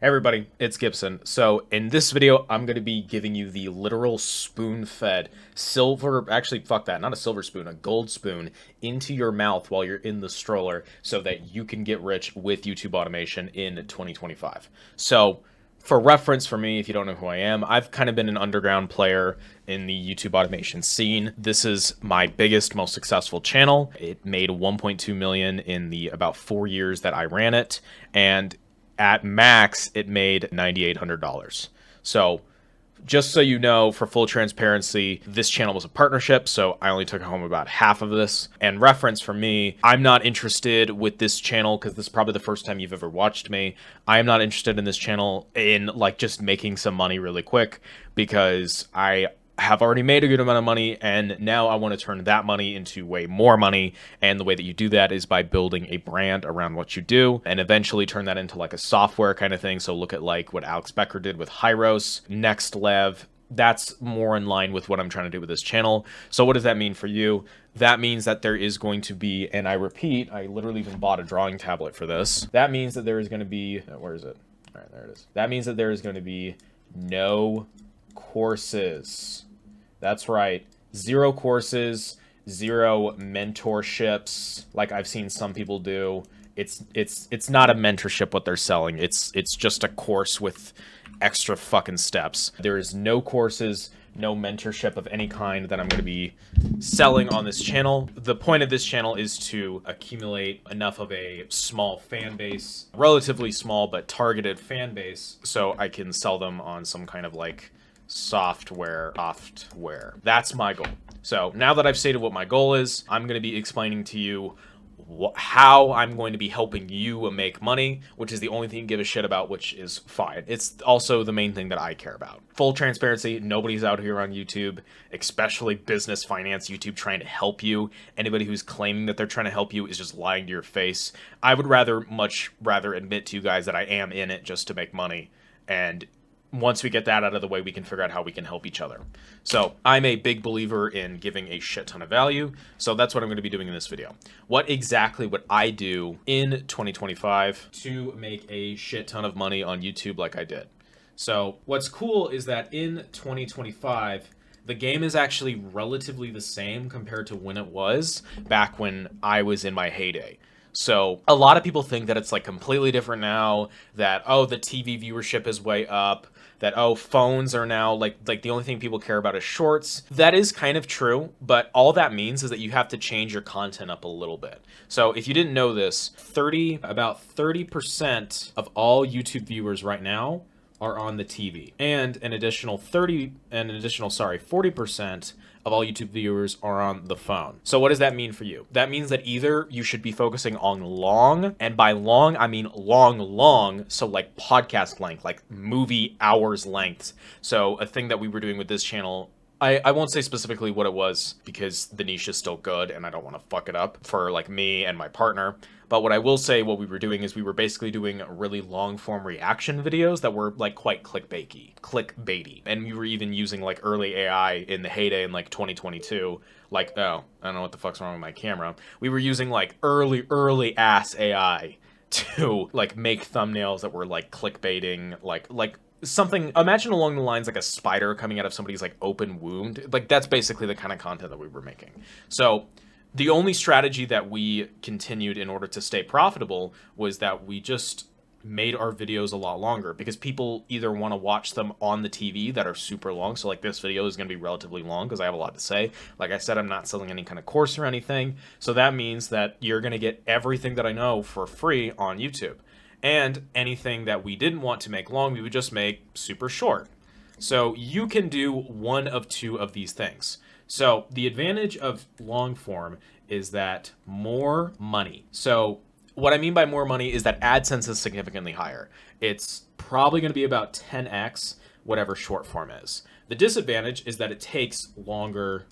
Hey everybody, it's Gibson. So in this video, I'm going to be giving you the literal spoon-fed silver, actually fuck that, not a silver spoon, a gold spoon into your mouth while you're in the stroller so that you can get rich with YouTube automation in 2025. So for reference for me, if you don't know who I am, I've kind of been an underground player in the YouTube automation scene. This is my biggest, most successful channel. It made 1.2 million in the about 4 years that I ran it, and at max, it made $9,800. So just so you know, for full transparency, this channel was a partnership, so I only took home about half of this. And reference for me, I'm not interested with this channel because this is probably the first time you've ever watched me. I am not interested in this channel in like just making some money really quick because I have already made a good amount of money, and now I want to turn that money into way more money. And the way that you do that is by building a brand around what you do and eventually turn that into like a software kind of thing. So look at like what Alex Becker did with Hyros, Next Lev. That's more in line with what I'm trying to do with this channel. So what does that mean for you? That means that there is going to be, and I repeat, I literally even bought a drawing tablet for this. That means that there is going to be, where is it? All right, there it is. That means that there is going to be no courses. That's right. 0 courses, 0 mentorships like I've seen some people do. It's not a mentorship what they're selling. It's just a course with extra fucking steps. There is no courses, no mentorship of any kind that I'm going to be selling on this channel. The point of this channel is to accumulate enough of a small fan base, relatively small but targeted fan base, so I can sell them on some kind of like software. That's my goal. So now that I've stated what my goal is, I'm going to be explaining to you how I'm going to be helping you make money, which is the only thing you give a shit about, which is fine. It's also the main thing that I care about. Full transparency, nobody's out here on YouTube, especially business finance YouTube, trying to help you. Anybody who's claiming that they're trying to help you is just lying to your face. I would much rather admit to you guys that I am in it just to make money, and once we get that out of the way, we can figure out how we can help each other. So I'm a big believer in giving a shit ton of value. So that's what I'm going to be doing in this video. What exactly would I do in 2025 to make a shit ton of money on YouTube like I did? So what's cool is that in 2025, the game is actually relatively the same compared to when it was back when I was in my heyday. So a lot of people think that it's like completely different now, that, oh, the TV viewership is way up, that, oh, phones are now like the only thing people care about is shorts. That is kind of true, but all that means is that you have to change your content up a little bit. So if you didn't know this, about 30% of all YouTube viewers right now are on the TV, and an additional 40% of all YouTube viewers are on the phone. So what does that mean for you? That means that either you should be focusing on long, and by long, I mean long, so like podcast length, like movie hours length. So a thing that we were doing with this channel, I won't say specifically what it was because the niche is still good and I don't want to fuck it up for like me and my partner. But what I will say, what we were doing is we were basically doing really long form reaction videos that were like quite clickbaity. And we were even using like early AI in the heyday in like 2022. Like, oh, I don't know what the fuck's wrong with my camera. We were using like early ass AI to like make thumbnails that were like clickbaiting, like something, imagine along the lines like a spider coming out of somebody's like open wound. Like that's basically the kind of content that we were making. So the only strategy that we continued in order to stay profitable was that we just made our videos a lot longer, because people either want to watch them on the TV that are super long. So like this video is going to be relatively long because I have a lot to say. Like I said, I'm not selling any kind of course or anything. So that means that you're going to get everything that I know for free on YouTube. And anything that we didn't want to make long, we would just make super short. So you can do one of two of these things. So the advantage of long form is that more money. So what I mean by more money is that AdSense is significantly higher. It's probably going to be about 10x whatever short form is. The disadvantage is that it takes longer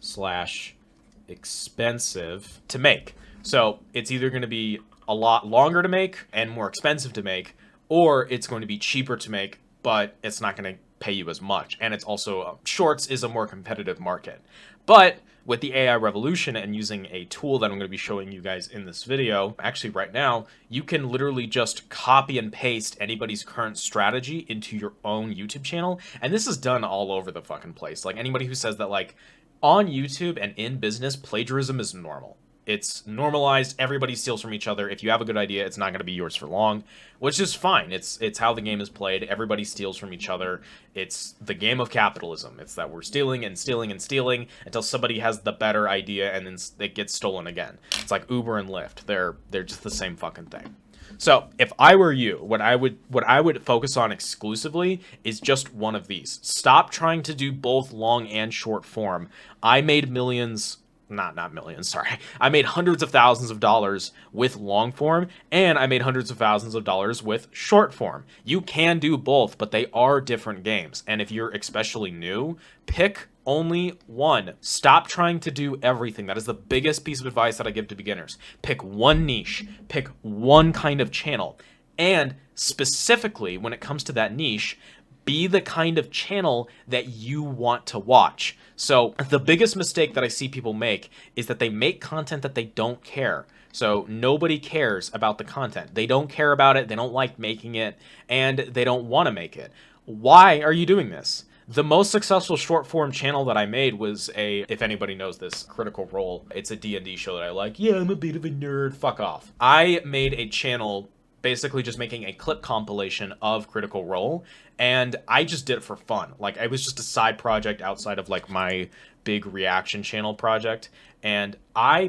/ expensive to make. So it's either going to be a lot longer to make and more expensive to make, or it's going to be cheaper to make, but it's not going to pay you as much. And it's also, shorts is a more competitive market. But with the AI revolution and using a tool that I'm going to be showing you guys in this video, actually right now, you can literally just copy and paste anybody's current strategy into your own YouTube channel. And this is done all over the fucking place. Like anybody who says that like on YouTube and in business, plagiarism is normal. It's normalized. Everybody steals from each other. If you have a good idea, it's not going to be yours for long, which is fine. It's how the game is played. Everybody steals from each other. It's the game of capitalism. It's that we're stealing and stealing and stealing until somebody has the better idea and then it gets stolen again. It's like Uber and Lyft. They're just the same fucking thing. So if I were you, what I would focus on exclusively is just one of these. Stop trying to do both long and short form. I made millions. Not millions, sorry. I made hundreds of thousands of dollars with long form, and I made hundreds of thousands of dollars with short form. You can do both, but they are different games. And if you're especially new, pick only one. Stop trying to do everything. That is the biggest piece of advice that I give to beginners. Pick one niche, pick one kind of channel. And specifically, when it comes to that niche, be the kind of channel that you want to watch. So the biggest mistake that I see people make is that they make content that they don't care. So nobody cares about the content. They don't care about it. They don't like making it, and they don't want to make it. Why are you doing this? The most successful short form channel that I made was if anybody knows this, Critical Role. It's a D&D show that I like. Yeah, I'm a bit of a nerd. Fuck off. I made a channel basically just making a clip compilation of Critical Role, and I just did it for fun. Like, it was just a side project outside of like my big reaction channel project, and I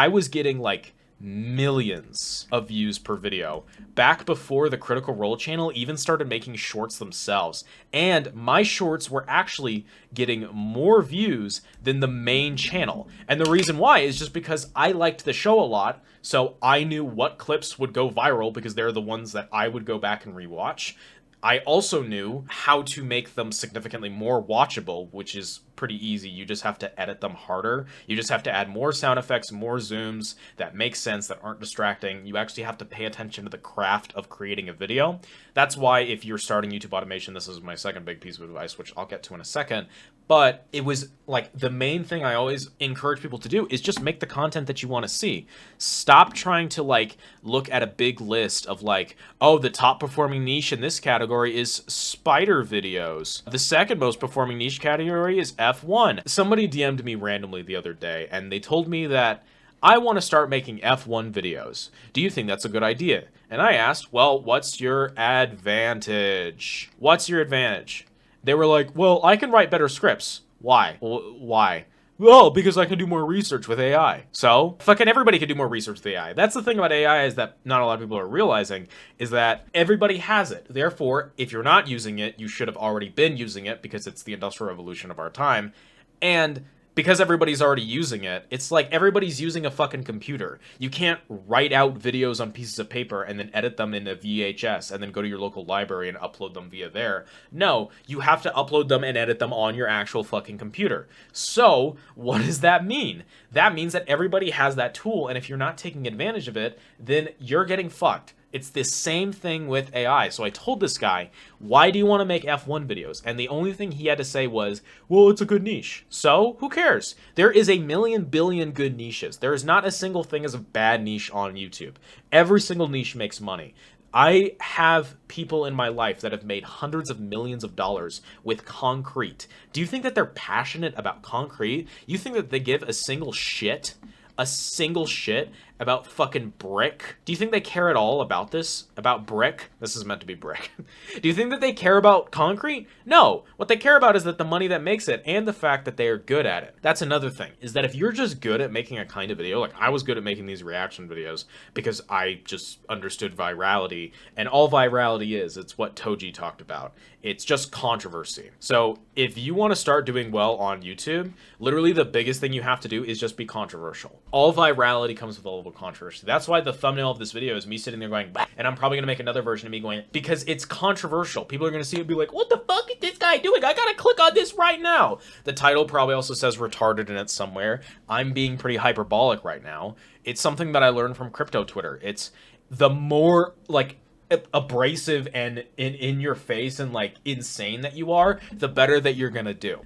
was getting like millions of views per video back before the Critical Role channel even started making shorts themselves. And my shorts were actually getting more views than the main channel. And the reason why is just because I liked the show a lot, so I knew what clips would go viral because they're the ones that I would go back and rewatch. I also knew how to make them significantly more watchable, which is pretty easy. You just have to edit them harder. You just have to add more sound effects, more zooms that make sense, that aren't distracting. You actually have to pay attention to the craft of creating a video. That's why if you're starting YouTube automation, this is my second big piece of advice, which I'll get to in a second. But it was like the main thing I always encourage people to do is just make the content that you want to see. Stop trying to like look at a big list of like, oh, the top performing niche in this category is spider videos. The second most performing niche category is F1. Somebody DM'd me randomly the other day and they told me that I want to start making F1 videos. Do you think that's a good idea? And I asked, well, what's your advantage? What's your advantage? They were like, well, I can write better scripts. Why? Why? Well, because I can do more research with AI. So, fucking everybody can do more research with AI. That's the thing about AI is that not a lot of people are realizing is that everybody has it. Therefore, if you're not using it, you should have already been using it because it's the industrial revolution of our time. And because everybody's already using it, it's like everybody's using a fucking computer. You can't write out videos on pieces of paper and then edit them into VHS and then go to your local library and upload them via there. No, you have to upload them and edit them on your actual fucking computer. So, what does that mean? That means that everybody has that tool, and if you're not taking advantage of it, then you're getting fucked. It's the same thing with AI. So I told this guy, why do you want to make F1 videos? And the only thing he had to say was, well, it's a good niche. So who cares? There is a million billion good niches. There is not a single thing as a bad niche on YouTube. Every single niche makes money. I have people in my life that have made hundreds of millions of dollars with concrete. Do you think that they're passionate about concrete? You think that they give a single shit about fucking brick? Do you think they care at all about this? About brick? This is meant to be brick. Do you think that they care about concrete? No. What they care about is that the money that makes it and the fact that they are good at it. That's another thing, is that if you're just good at making a kind of video, like I was good at making these reaction videos because I just understood virality, and all virality is, it's what Toji talked about. It's just controversy. So if you want to start doing well on YouTube, literally the biggest thing you have to do is just be controversial. All virality comes with a little controversy. That's why the thumbnail of this video is me sitting there going, bah, and I'm probably gonna make another version of me going, because it's controversial. People are gonna see it and be like, what the fuck is this guy doing? I gotta click on this right now. The title probably also says retarded in it somewhere. I'm being pretty hyperbolic right now. It's something that I learned from crypto Twitter. It's the more, like, abrasive and in your face and like insane that you are, the better that you're gonna do.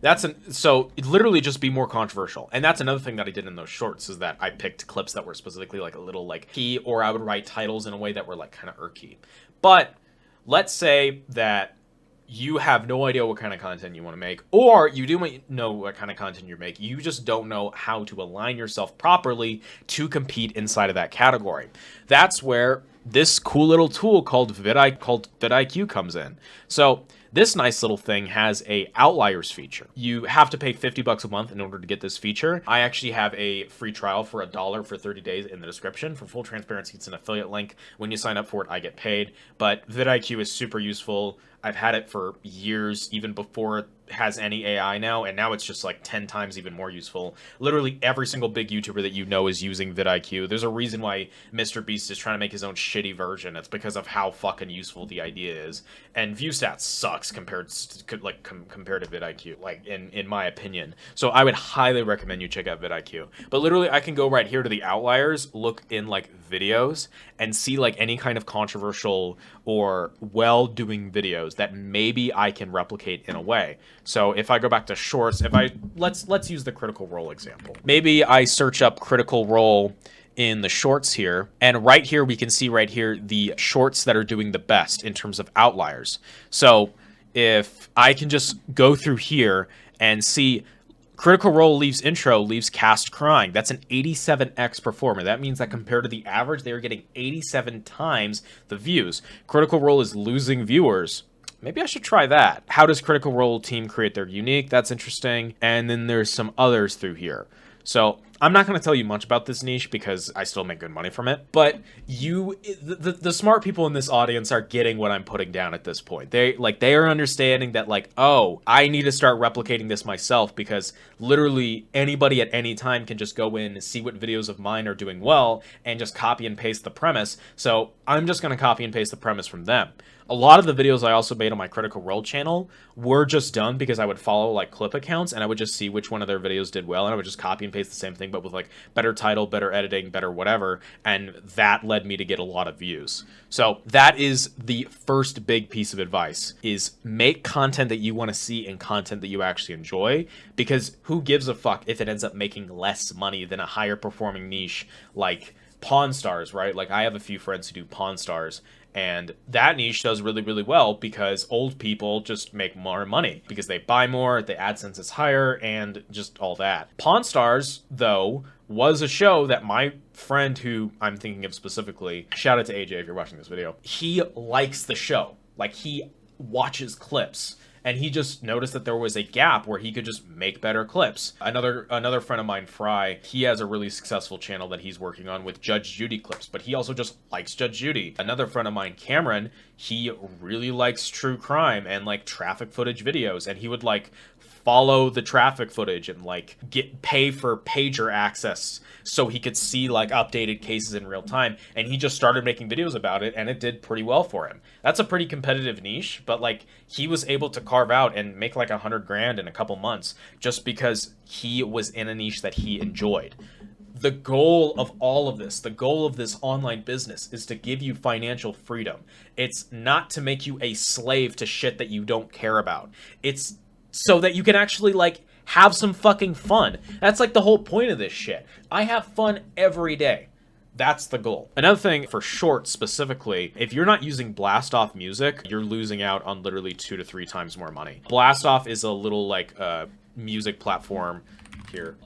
So literally just be more controversial. And that's another thing that I did in those shorts, is that I picked clips that were specifically like a little like key, or I would write titles in a way that were like kind of irky. But let's say that you have no idea what kind of content you want to make, or you do know what kind of content you're making, you just don't know how to align yourself properly to compete inside of that category. That's where this cool little tool called vidIQ comes in. So this nice little thing has a outliers feature. You have to pay $50 a month in order to get this feature. I actually have a free trial for $1 for 30 days in the description. For full transparency, it's an affiliate link. When you sign up for it, I get paid. But vidIQ is super useful. I've had it for years, even before it has any AI now, and now it's just like 10 times even more useful. Literally every single big YouTuber that you know is using vidIQ. There's a reason why Mr. Beast is trying to make his own shitty version. It's because of how fucking useful the idea is. And ViewStats sucks compared to vidIQ, like in my opinion. So I would highly recommend you check out vidIQ. But literally I can go right here to the outliers, look in like videos, and see like any kind of controversial or well-doing videos that maybe I can replicate in a way. So if I go back to shorts, let's use the Critical Role example. Maybe I search up Critical Role in the shorts here, and right here we can see right here the shorts that are doing the best in terms of outliers. So if I can just go through here and see Critical Role leaves intro, leaves cast crying. That's an 87x performer. That means that compared to the average, they are getting 87 times the views. Critical Role is losing viewers. Maybe I should try that. How does Critical Role team create their unique? That's interesting. And then there's some others through here. So I'm not going to tell you much about this niche because I still make good money from it. But the smart people in this audience are getting what I'm putting down at this point. They are understanding that like, oh, I need to start replicating this myself, because literally anybody at any time can just go in and see what videos of mine are doing well and just copy and paste the premise. So I'm just going to copy and paste the premise from them. A lot of the videos I also made on my Critical Role channel were just done because I would follow like clip accounts and I would just see which one of their videos did well, and I would just copy and paste the same thing but with like better title, better editing, better whatever, and that led me to get a lot of views. So that is the first big piece of advice, is make content that you want to see and content that you actually enjoy, because who gives a fuck if it ends up making less money than a higher performing niche like Pawn Stars, right? Like I have a few friends who do Pawn Stars, and that niche does really, really well because old people just make more money because they buy more, the AdSense is higher, and just all that. Pawn Stars, though, was a show that my friend, who I'm thinking of specifically, shout out to AJ if you're watching this video, he likes the show. Like, he watches clips. And he just noticed that there was a gap where he could just make better clips. Another friend of mine, Fry, he has a really successful channel that he's working on with Judge Judy clips, but he also just likes Judge Judy. Another friend of mine, Cameron, he really likes true crime and like traffic footage videos, and he would like follow the traffic footage and like pay for pager access so he could see like updated cases in real time, and he just started making videos about it and it did pretty well for him. That's a pretty competitive niche, but like he was able to carve out and make like 100 grand in a couple months just because he was in a niche that he enjoyed. The goal of all of this, the goal of this online business, is to give you financial freedom. It's not to make you a slave to shit that you don't care about. It's so that you can actually like have some fucking fun. That's like the whole point of this shit. I have fun every day. That's the goal. Another thing for shorts specifically, if you're not using Blast Off music, you're losing out on literally 2 to 3 times more money. Blast Off is a little like music platform here.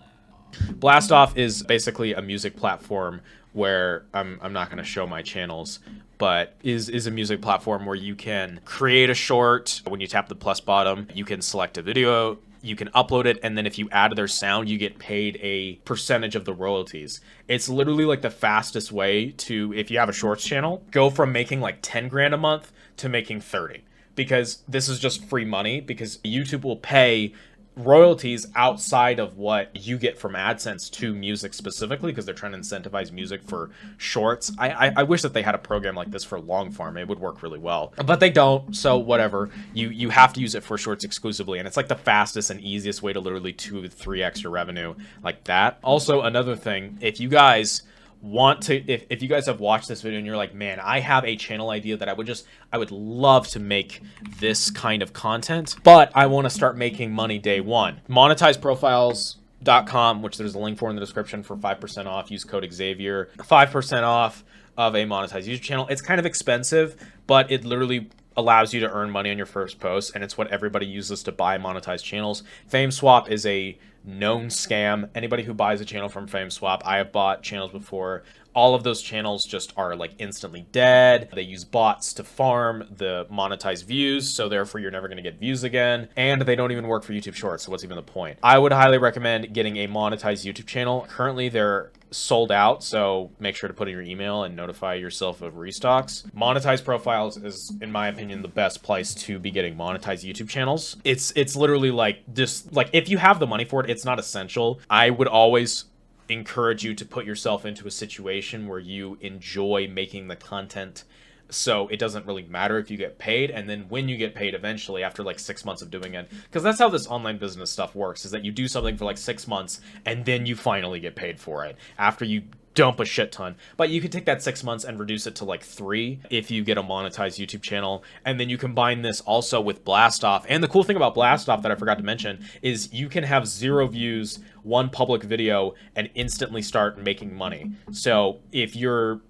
Blast Off is basically a music platform where I'm not going to show my channels, but is a music platform where you can create a short. When you tap the plus bottom, you can select a video, you can upload it, and then if you add their sound, you get paid a percentage of the royalties. It's literally like the fastest way to, if you have a shorts channel, go from making like 10 grand a month to making 30, because this is just free money, because YouTube will pay royalties outside of what you get from AdSense to music specifically, because they're trying to incentivize music for shorts. I wish that they had a program like this for long form. It would work really well, but they don't, so whatever. You have to use it for shorts exclusively, and it's like the fastest and easiest way to literally 2 to 3x your revenue like that. Also, another thing, if you guys want to, if you guys have watched this video and you're like, man, I have a channel idea that I would love to make this kind of content, but I want to start making money day one. Monetized profiles.com, which there's a link for in the description, for 5% off. Use code Xavier. 5% off of a monetized YouTube channel. It's kind of expensive, but it literally allows you to earn money on your first post, and it's what everybody uses to buy monetized channels. FameSwap is a known scam. Anybody who buys a channel from FameSwap, I have bought channels before. All of those channels just are like instantly dead. They use bots to farm the monetized views, so therefore you're never going to get views again. And they don't even work for YouTube Shorts, so what's even the point? I would highly recommend getting a monetized YouTube channel. Currently, they're sold out, so make sure to put in your email and notify yourself of restocks. Monetized profiles is, in my opinion, the best place to be getting monetized YouTube channels. It's literally like, just like, if you have the money for it, it's not essential. I would always encourage you to put yourself into a situation where you enjoy making the content, so it doesn't really matter if you get paid. And then when you get paid eventually, after like 6 months of doing it, because that's how this online business stuff works, is that you do something for like 6 months and then you finally get paid for it after you dump a shit ton. But you could take that 6 months and reduce it to like 3 if you get a monetized YouTube channel. And then you combine this also with Blast Off. And the cool thing about Blast Off that I forgot to mention is you can have 0 views, 1 public video, and instantly start making money. So if you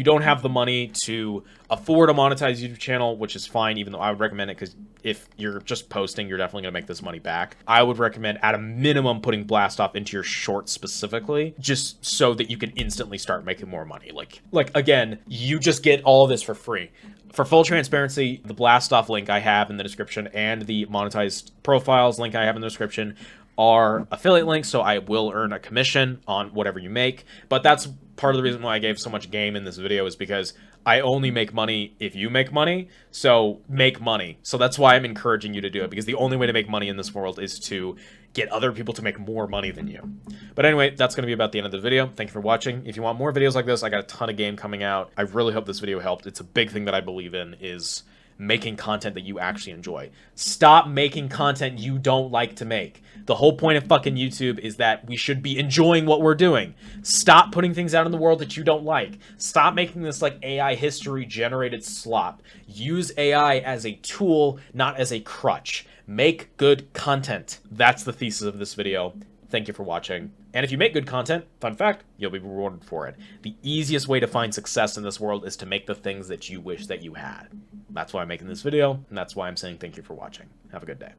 don't have the money to afford a monetized YouTube channel, which is fine, even though I would recommend it, because if you're just posting, you're definitely going to make this money back. I would recommend, at a minimum, putting Blast Off into your shorts specifically, just so that you can instantly start making more money. Like again, you just get all of this for free. For full transparency, the Blast Off link I have in the description and the monetized profiles link I have in the description are affiliate links, so I will earn a commission on whatever you make. But that's part of the reason why I gave so much game in this video, is because I only make money if you make money. So make money. So that's why I'm encouraging you to do it, because the only way to make money in this world is to get other people to make more money than you. But anyway, that's going to be about the end of the video. Thank you for watching. If you want more videos like this, I got a ton of game coming out. I really hope this video helped. It's a big thing that I believe in, is making content that you actually enjoy. Stop making content you don't like to make. The whole point of fucking YouTube is that we should be enjoying what we're doing. Stop putting things out in the world that you don't like. Stop making this like AI history generated slop. Use AI as a tool, not as a crutch. Make good content. That's the thesis of this video. Thank you for watching. And if you make good content, fun fact, you'll be rewarded for it. The easiest way to find success in this world is to make the things that you wish that you had. That's why I'm making this video, and that's why I'm saying thank you for watching. Have a good day.